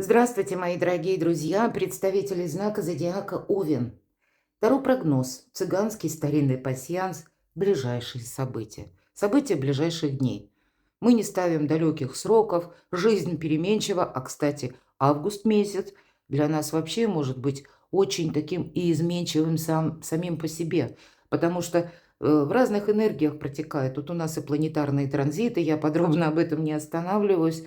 Здравствуйте, мои дорогие друзья, представители знака зодиака Овен. Таро прогноз, цыганский старинный пасьянс, ближайшие события. События ближайших дней. Мы не ставим далеких сроков, жизнь переменчива, а, кстати, август месяц для нас вообще может быть очень таким и изменчивым самим по себе, потому что в разных энергиях протекает. Тут у нас и планетарные транзиты, я подробно об этом не останавливаюсь.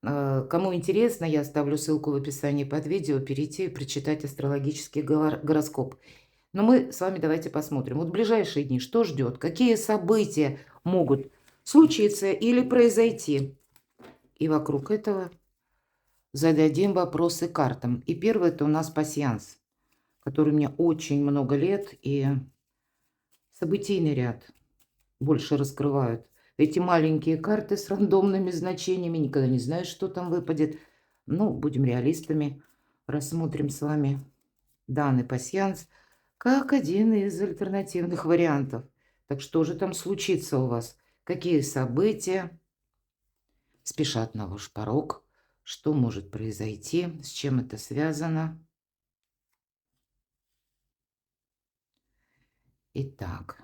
Кому интересно, я оставлю ссылку в описании под видео, перейти и прочитать астрологический гороскоп. Но мы с вами давайте посмотрим. Вот в ближайшие дни что ждет? Какие события могут случиться или произойти? И вокруг этого зададим вопросы картам. И первый это у нас пасьянс, который у меня очень много лет, и событийный ряд больше раскрывают. Эти маленькие карты с рандомными значениями, никогда не знаешь, что там выпадет. Ну, будем реалистами, рассмотрим с вами данный пасьянс как один из альтернативных вариантов. Так что же там случится у вас? Какие события спешат на ваш порог? Что может произойти? С чем это связано? Итак.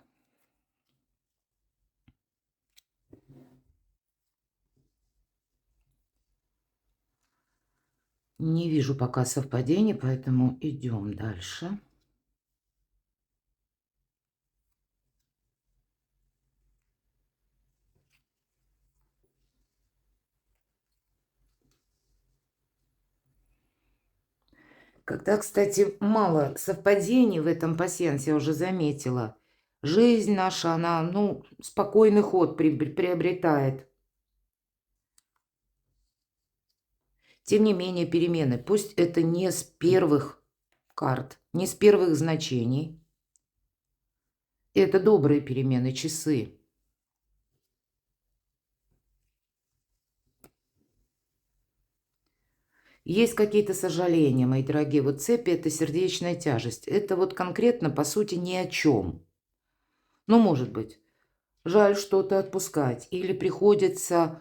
Не вижу пока совпадений, поэтому идем дальше. Когда, кстати, мало совпадений в этом пасьянсе, я уже заметила, жизнь наша, она, ну, спокойный ход приобретает. Тем не менее, перемены, пусть это не с первых карт, не с первых значений. Это добрые перемены, часы. Есть какие-то сожаления, мои дорогие. Вот цепи – это сердечная тяжесть. Это вот конкретно, по сути, ни о чем. Ну, может быть, жаль что-то отпускать. Или приходится,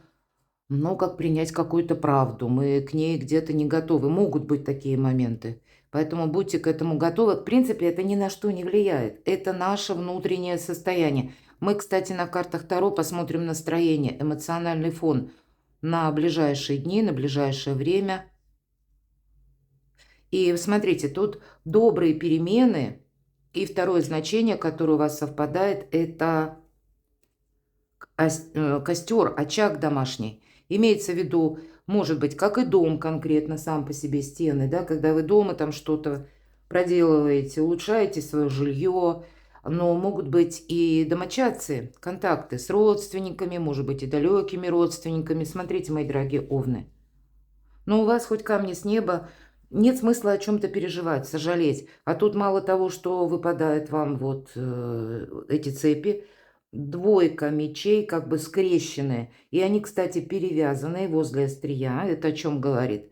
ну, как принять какую-то правду. Мы к ней где-то не готовы. Могут быть такие моменты. Поэтому будьте к этому готовы. В принципе, это ни на что не влияет. Это наше внутреннее состояние. Мы, кстати, на картах Таро посмотрим настроение, эмоциональный фон на ближайшие дни, на ближайшее время. И смотрите, тут добрые перемены. И второе значение, которое у вас совпадает, это костер, очаг домашний. Имеется в виду, может быть, как и дом конкретно, сам по себе стены, да, когда вы дома там что-то проделываете, улучшаете свое жилье, но могут быть и домочадцы, контакты с родственниками, может быть, и далекими родственниками. Смотрите, мои дорогие овны. Но у вас хоть камни с неба, нет смысла о чем-то переживать, сожалеть. А тут мало того, что выпадает вам вот эти цепи, двойка мечей как бы скрещенные. И они, кстати, перевязанные возле острия. Это о чем говорит?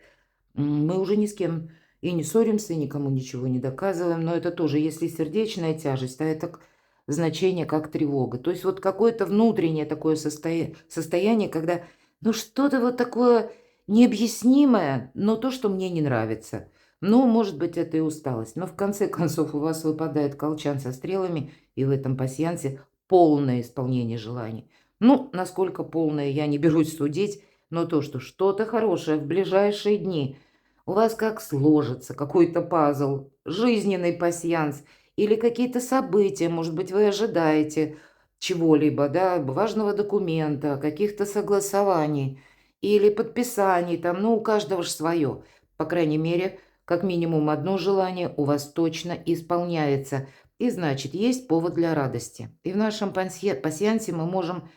Мы уже ни с кем и не ссоримся, и никому ничего не доказываем. Но это тоже, если сердечная тяжесть, а это значение как тревога. То есть вот какое-то внутреннее такое состояние, когда ну что-то вот такое необъяснимое, но то, что мне не нравится. Ну, может быть, это и усталость. Но в конце концов у вас выпадает колчан со стрелами, и в этом пасьянсе полное исполнение желаний. Ну, насколько полное, я не берусь судить, но то, что что-то хорошее в ближайшие дни у вас как сложится, какой-то пазл, жизненный пасьянс или какие-то события, может быть, вы ожидаете чего-либо, да, важного документа, каких-то согласований или подписаний, там, ну, у каждого же свое. По крайней мере, как минимум одно желание у вас точно исполняется. И значит, есть повод для радости. И в нашем пасьянсе мы можем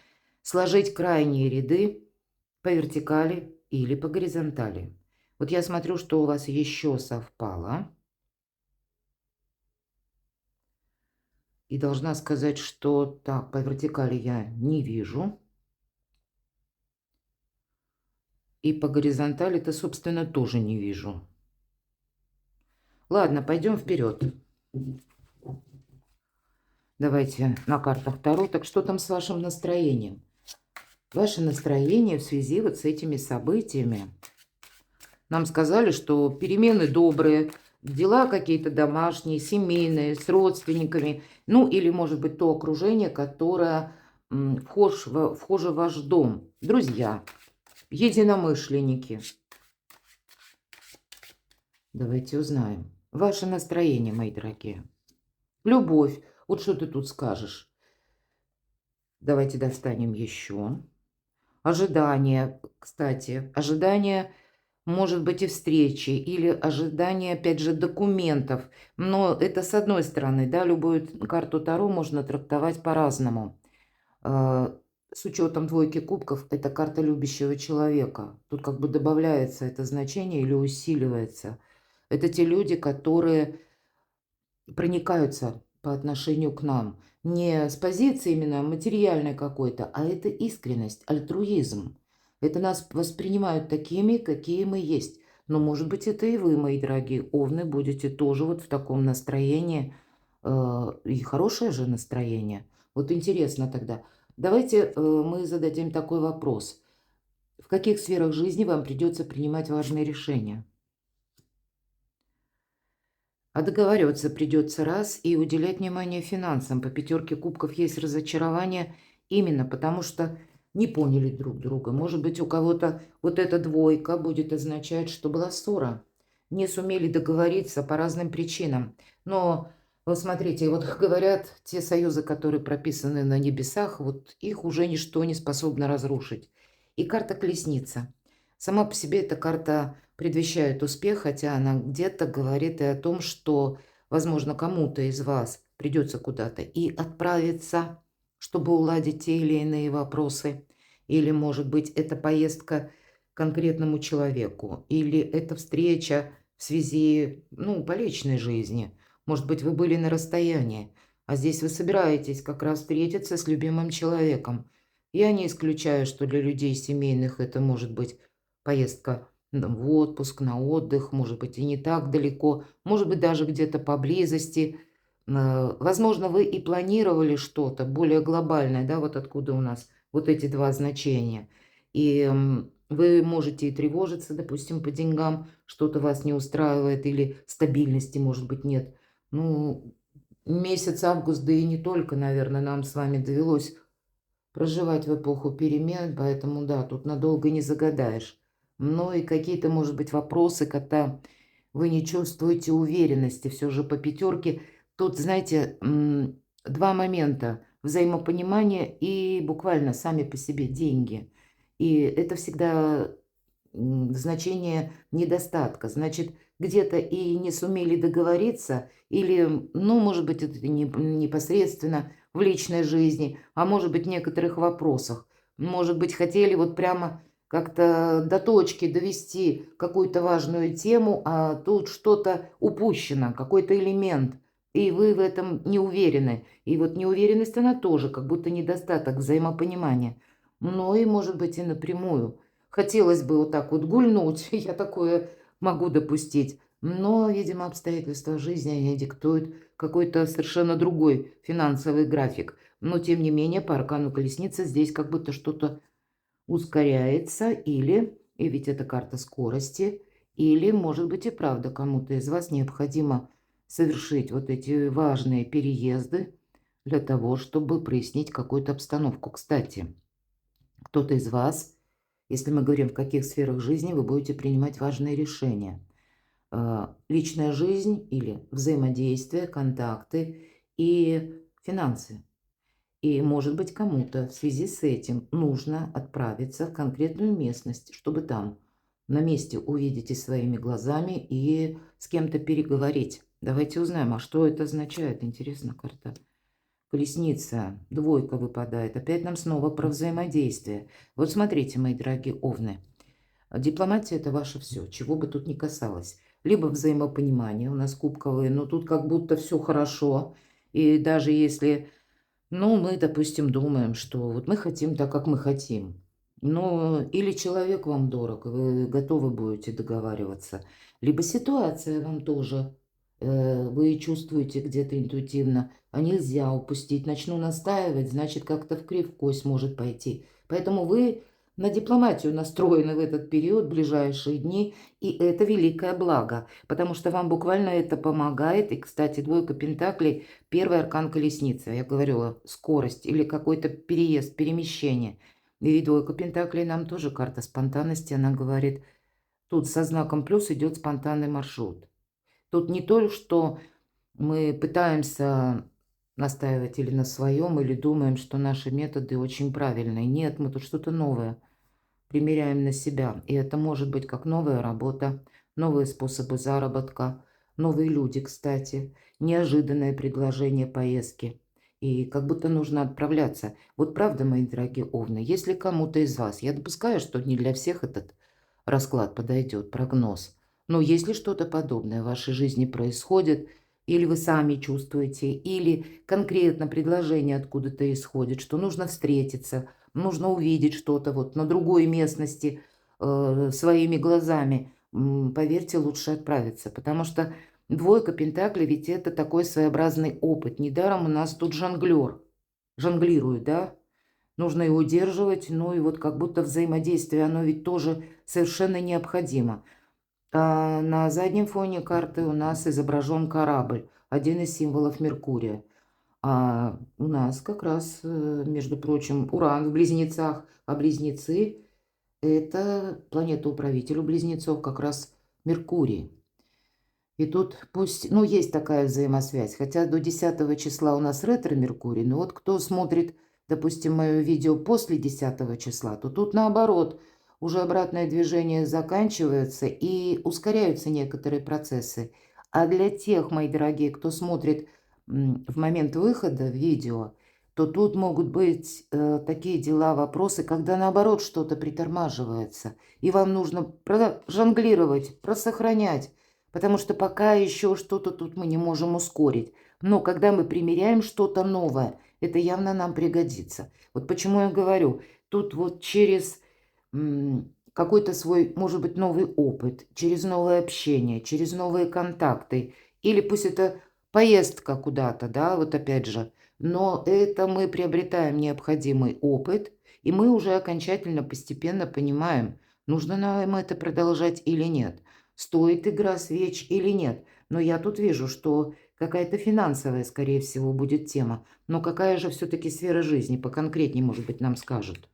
сложить крайние ряды по вертикали или по горизонтали. Вот я смотрю, что у вас еще совпало. И должна сказать, что так, по вертикали я не вижу. И по горизонтали-то, собственно, тоже не вижу. Ладно, пойдем вперед. Давайте на картах Таро. Так что там с вашим настроением? Ваше настроение в связи вот с этими событиями Нам сказали, что перемены добрые, дела какие-то домашние, семейные, с родственниками, ну или, может быть, то окружение, которое вхоже в ваш дом, друзья, единомышленники. Давайте узнаем. Ваше настроение, мои дорогие. Любовь. Вот что ты тут скажешь? Давайте достанем еще. Ожидание, кстати. Ожидание, может быть, и встречи, или ожидание, опять же, документов. Но это с одной стороны, да, любую карту Таро можно трактовать по-разному. С учетом двойки кубков, это карта любящего человека. Тут как бы добавляется это значение или усиливается. Это те люди, которые проникаются по отношению к нам. Не с позиции именно материальной какой-то, а это искренность, альтруизм. Это нас воспринимают такими, какие мы есть. Но, может быть, это и вы, мои дорогие овны, будете тоже вот в таком настроении. И хорошее же настроение. Вот интересно тогда. Давайте мы зададим такой вопрос. В каких сферах жизни вам придется принимать важные решения? А договариваться придется раз и уделять внимание финансам. По пятерке кубков есть разочарование именно потому, что не поняли друг друга. Может быть, у кого-то вот эта двойка будет означать, что была ссора. Не сумели договориться по разным причинам. Но вот смотрите, вот говорят, те союзы, которые прописаны на небесах, вот их уже ничто не способно разрушить. И карта Колесница. Сама по себе эта карта предвещает успех, хотя она где-то говорит и о том, что, возможно, кому-то из вас придется куда-то и отправиться, чтобы уладить те или иные вопросы. Или, может быть, это поездка к конкретному человеку, или это встреча в связи, ну, по личной жизни. Может быть, вы были на расстоянии, а здесь вы собираетесь как раз встретиться с любимым человеком. Я не исключаю, что для людей семейных это может быть поездка в отпуск, на отдых, может быть, и не так далеко, может быть, даже где-то поблизости. Возможно, вы и планировали что-то более глобальное, да, вот откуда у нас вот эти два значения. И вы можете и тревожиться, допустим, по деньгам, что-то вас не устраивает или стабильности, может быть, нет. Ну, месяц август, да и не только, наверное, нам с вами довелось проживать в эпоху перемен, поэтому да, тут надолго не загадаешь. Но и какие-то, может быть, вопросы, когда вы не чувствуете уверенности все же по пятерке. Тут, знаете, два момента. Взаимопонимание и буквально сами по себе деньги. И это всегда значение недостатка. Значит, где-то и не сумели договориться, или, ну, может быть, это непосредственно в личной жизни, а может быть, в некоторых вопросах. Может быть, хотели вот прямо как-то до точки довести какую-то важную тему, а тут что-то упущено, какой-то элемент, и вы в этом не уверены. И вот неуверенность, она тоже как будто недостаток взаимопонимания. Но и, может быть, и напрямую. Хотелось бы вот так вот гульнуть, я такое могу допустить. Но, видимо, обстоятельства жизни они диктуют какой-то совершенно другой финансовый график. Но, тем не менее, по аркану колесницы здесь как будто что-то ускоряется или, и ведь это карта скорости, или, может быть, и правда кому-то из вас необходимо совершить вот эти важные переезды для того, чтобы прояснить какую-то обстановку. Кстати, кто-то из вас, если мы говорим, в каких сферах жизни вы будете принимать важные решения, личная жизнь или взаимодействие, контакты и финансы. И, может быть, кому-то в связи с этим нужно отправиться в конкретную местность, чтобы там на месте увидеть и своими глазами и с кем-то переговорить. Давайте узнаем, а что это означает. Интересно, карта. Колесница, двойка выпадает. Опять нам снова про взаимодействие. Вот смотрите, мои дорогие овны. Дипломатия – это ваше все, чего бы тут ни касалось. Либо взаимопонимание, у нас кубковые, но тут как будто все хорошо. И даже если, ну, мы, допустим, думаем, что вот мы хотим так, как мы хотим. Но или человек вам дорог, и вы готовы будете договариваться. Либо ситуация вам тоже, вы чувствуете где-то интуитивно, а нельзя упустить. Начну настаивать, значит, как-то в кривь кость может пойти. Поэтому вы на дипломатию настроены в этот период, ближайшие дни, и это великое благо, потому что вам буквально это помогает. И, кстати, двойка пентаклей, первый аркан колесницы, я говорила, скорость или какой-то переезд, перемещение. И двойка пентаклей нам тоже карта спонтанности, она говорит, тут со знаком плюс идет спонтанный маршрут. Тут не то, что мы пытаемся настаивать или на своем, или думаем, что наши методы очень правильные. Нет, мы тут что-то новое примеряем на себя. И это может быть как новая работа, новые способы заработка, новые люди, кстати, неожиданное предложение поездки. И как будто нужно отправляться. Вот правда, мои дорогие овны, если кому-то из вас, я допускаю, что не для всех этот расклад подойдет, прогноз, но если что-то подобное в вашей жизни происходит, или вы сами чувствуете, или конкретно предложение откуда-то исходит, что нужно встретиться, нужно увидеть что-то вот на другой местности своими глазами, поверьте, лучше отправиться, потому что двойка пентаклей ведь это такой своеобразный опыт. Недаром у нас тут жонглер, жонглирует, да? Нужно его удерживать, ну и вот как будто взаимодействие, оно ведь тоже совершенно необходимо. А на заднем фоне карты у нас изображен корабль, один из символов Меркурия. А у нас как раз, между прочим, Уран в Близнецах, а Близнецы– это планета-управитель у Близнецов, как раз Меркурий. И тут пусть, ну, есть такая взаимосвязь, хотя до 10 числа у нас ретро-Меркурий, но вот кто смотрит, допустим, мое видео после 10 числа, то тут наоборот, уже обратное движение заканчивается и ускоряются некоторые процессы. А для тех, мои дорогие, кто смотрит в момент выхода видео, то тут могут быть такие дела, вопросы, когда наоборот что-то притормаживается, и вам нужно прожонглировать, просохранять, потому что пока еще что-то тут мы не можем ускорить. Но когда мы примеряем что-то новое, это явно нам пригодится. Вот почему я говорю, тут вот через какой-то свой, может быть, новый опыт, через новое общение, через новые контакты, или пусть это поездка куда-то, да, вот опять же, но это мы приобретаем необходимый опыт, и мы уже окончательно, постепенно понимаем, нужно нам это продолжать или нет. Стоит игра свеч или нет. Но я тут вижу, что какая-то финансовая, скорее всего, будет тема. Но какая же все-таки сфера жизни? Поконкретнее, может быть, нам скажут.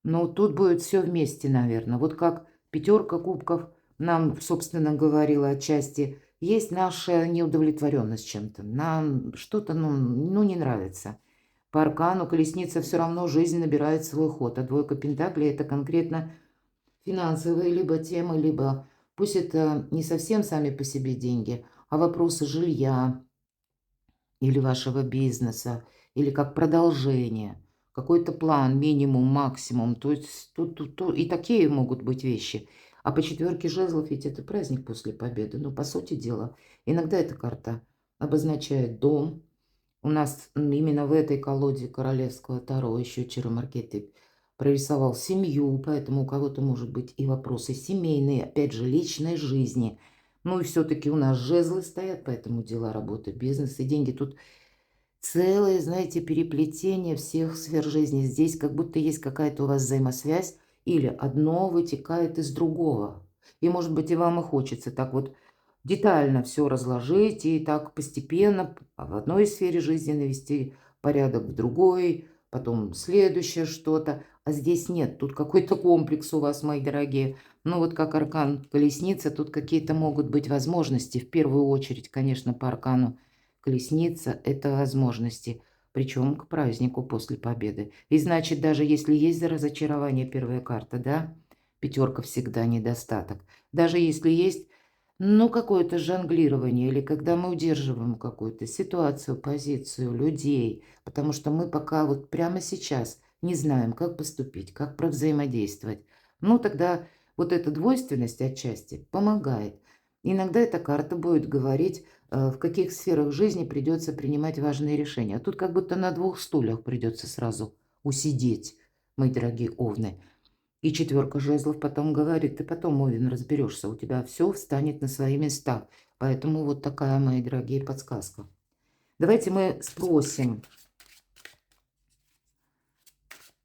Но тут будет все вместе, наверное. Вот как пятерка кубков нам, собственно, говорила отчасти, есть наша неудовлетворенность чем-то. Нам что-то, ну, не нравится. По аркану колесница все равно жизнь набирает свой ход. А двойка пентаклей– это конкретно финансовые либо темы, либо пусть это не совсем сами по себе деньги, а вопросы жилья или вашего бизнеса, или как продолжение, какой-то план, минимум, максимум. То есть тут и такие могут быть вещи. А по четверке жезлов ведь это праздник после победы. Ну, по сути дела, иногда эта карта обозначает дом. У нас именно в этой колоде королевского Таро еще Чаромаркетик прорисовал семью, поэтому у кого-то может быть и вопросы семейные, опять же, личной жизни. Ну и все-таки у нас жезлы стоят, поэтому дела, работа, бизнес и деньги. Тут целое, знаете, переплетение всех сфер жизни. Здесь как будто есть какая-то у вас взаимосвязь, или одно вытекает из другого. И, может быть, и вам и хочется так вот детально все разложить и так постепенно в одной сфере жизни навести порядок, в другой, потом следующее что-то. А здесь нет, тут какой-то комплекс у вас, мои дорогие. Ну вот как аркан колесница, тут какие-то могут быть возможности. В первую очередь, конечно, по аркану колесница– это возможности, причем к празднику после победы. И значит, даже если есть разочарование, первая карта, да, пятерка всегда недостаток. Даже если есть, ну, какое-то жонглирование, или когда мы удерживаем какую-то ситуацию, позицию людей, потому что мы пока вот прямо сейчас не знаем, как поступить, как провзаимодействовать. Ну, тогда вот эта двойственность отчасти помогает. Иногда эта карта будет говорить, в каких сферах жизни придется принимать важные решения. А тут как будто на двух стульях придется сразу усидеть, мои дорогие овны. И четверка жезлов потом говорит, ты потом, Овен, разберешься, у тебя все встанет на свои места. Поэтому вот такая, мои дорогие, подсказка. Давайте мы спросим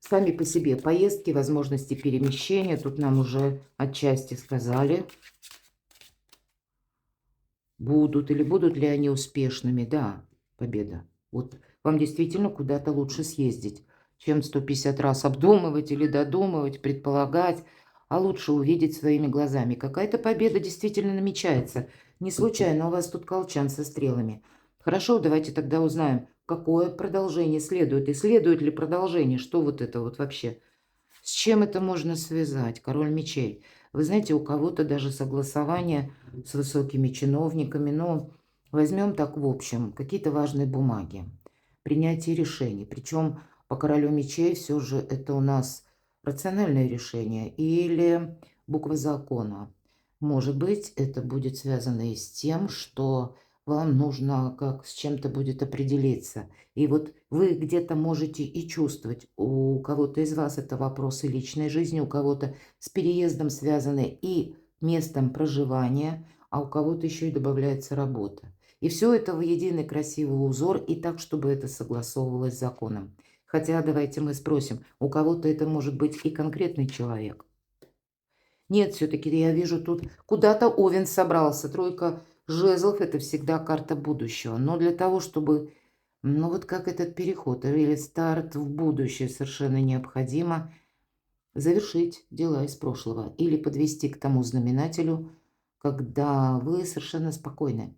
Сами по себе поездки, возможности перемещения, тут нам уже отчасти сказали, будут или будут ли они успешными. Да, победа. Вот вам действительно куда-то лучше съездить, чем 150 раз обдумывать или додумывать, предполагать, а лучше увидеть своими глазами. Какая-то победа действительно намечается. Не случайно у вас тут колчан со стрелами. Хорошо, давайте тогда узнаем, какое продолжение следует, и следует ли продолжение, что вот это вот вообще. С чем это можно связать? Король мечей. Вы знаете, у кого-то даже согласование с высокими чиновниками, но возьмем так в общем, какие-то важные бумаги, принятие решений. Причем по королю мечей все же это у нас рациональное решение или буква закона. Может быть, это будет связано и с тем, что вам нужно как с чем-то будет определиться. И вот вы где-то можете и чувствовать, у кого-то из вас это вопросы личной жизни, у кого-то с переездом связаны и местом проживания, а у кого-то еще и добавляется работа. И все это в единый красивый узор, и так, чтобы это согласовывалось с законом. Хотя давайте мы спросим, у кого-то это может быть и конкретный человек. Нет, все-таки я вижу тут куда-то Овен собрался. Тройка жезлов – это всегда карта будущего. Но для того, чтобы, ну вот как этот переход или старт в будущее совершенно необходимо завершить дела из прошлого или подвести к тому знаменателю, когда вы совершенно спокойны.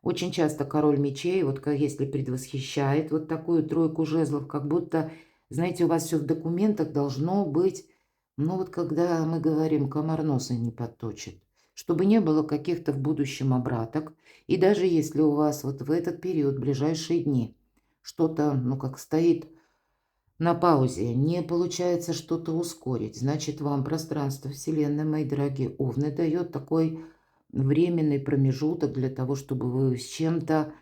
Очень часто король мечей, вот как если предвосхищает вот такую тройку жезлов, как будто, знаете, у вас все в документах должно быть, ну вот когда мы говорим, комар носа не подточит, чтобы не было каких-то в будущем обраток. И даже если у вас вот в этот период, ближайшие дни, что-то, ну как стоит на паузе, не получается что-то ускорить, значит, вам пространство Вселенной, мои дорогие овны, дает такой временный промежуток для того, чтобы вы с чем-то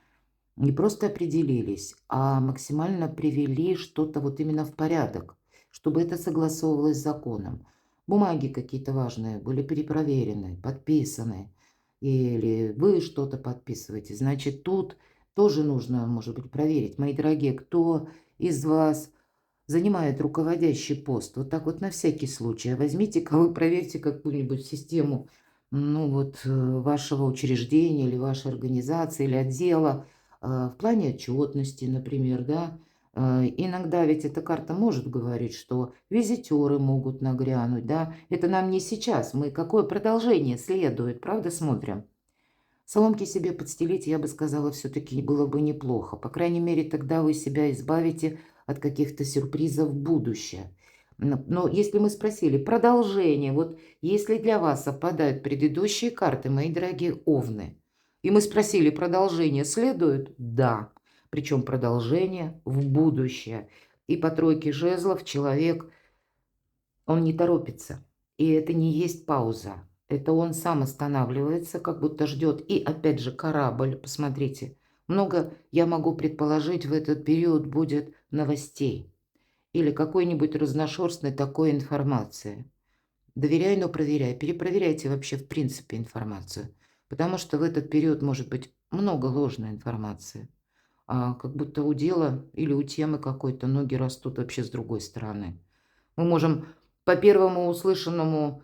не просто определились, а максимально привели что-то вот именно в порядок, чтобы это согласовывалось с законом. Бумаги какие-то важные были перепроверены, подписаны, или вы что-то подписываете. Значит, тут тоже нужно, может быть, проверить. Мои дорогие, кто из вас занимает руководящий пост, вот так вот на всякий случай, возьмите-ка вы проверьте какую-нибудь систему, ну вот, вашего учреждения или вашей организации или отдела, в плане отчетности, например, да. Иногда ведь эта карта может говорить, что визитеры могут нагрянуть, да. Это нам не сейчас, мы какое продолжение следует, правда, смотрим. Соломки себе подстелить, я бы сказала, все-таки было бы неплохо. По крайней мере, тогда вы себя избавите от каких-то сюрпризов в будущее. Но если мы спросили продолжение, вот если для вас совпадают предыдущие карты, мои дорогие овны, и мы спросили, продолжение следует? Да. Причем продолжение в будущее. И по тройке жезлов человек, он не торопится. И это не есть пауза. Это он сам останавливается, как будто ждет. И опять же корабль, посмотрите. Много, я могу предположить, в этот период будет новостей. Или какой-нибудь разношерстной такой информации. Доверяй, но проверяй. Перепроверяйте вообще в принципе информацию. Потому что в этот период может быть много ложной информации. А как будто у дела или у темы какой-то ноги растут вообще с другой стороны. Мы можем по первому услышанному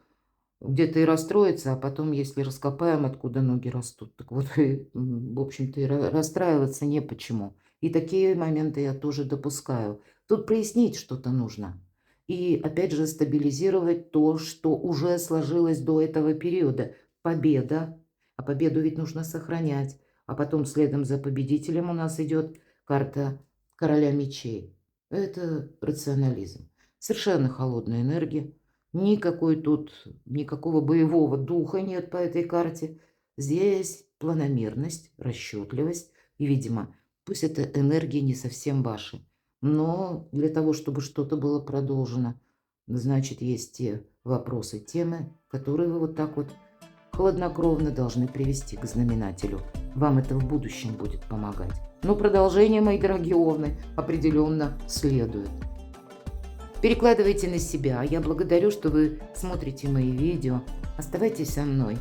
где-то и расстроиться, а потом, если раскопаем, откуда ноги растут, так вот, в общем-то, и расстраиваться не почему. И такие моменты я тоже допускаю. Тут прояснить что-то нужно. И, опять же, стабилизировать то, что уже сложилось до этого периода. Победа. А победу ведь нужно сохранять. А потом следом за победителем у нас идет карта короля мечей. Это рационализм. Совершенно холодная энергия. Никакой тут, никакого боевого духа нет по этой карте. Здесь планомерность, расчетливость. И, видимо, пусть эта энергия не совсем ваша. Но для того, чтобы что-то было продолжено, значит, есть те вопросы, темы, которые вы вот так вот хладнокровно должны привести к знаменателю. Вам это в будущем будет помогать. Но продолжение, мои дорогие овны, определенно следует. Перекладывайте на себя. Я благодарю, что вы смотрите мои видео. Оставайтесь со мной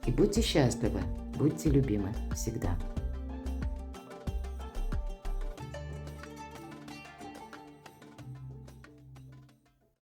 и будьте счастливы, будьте любимы всегда.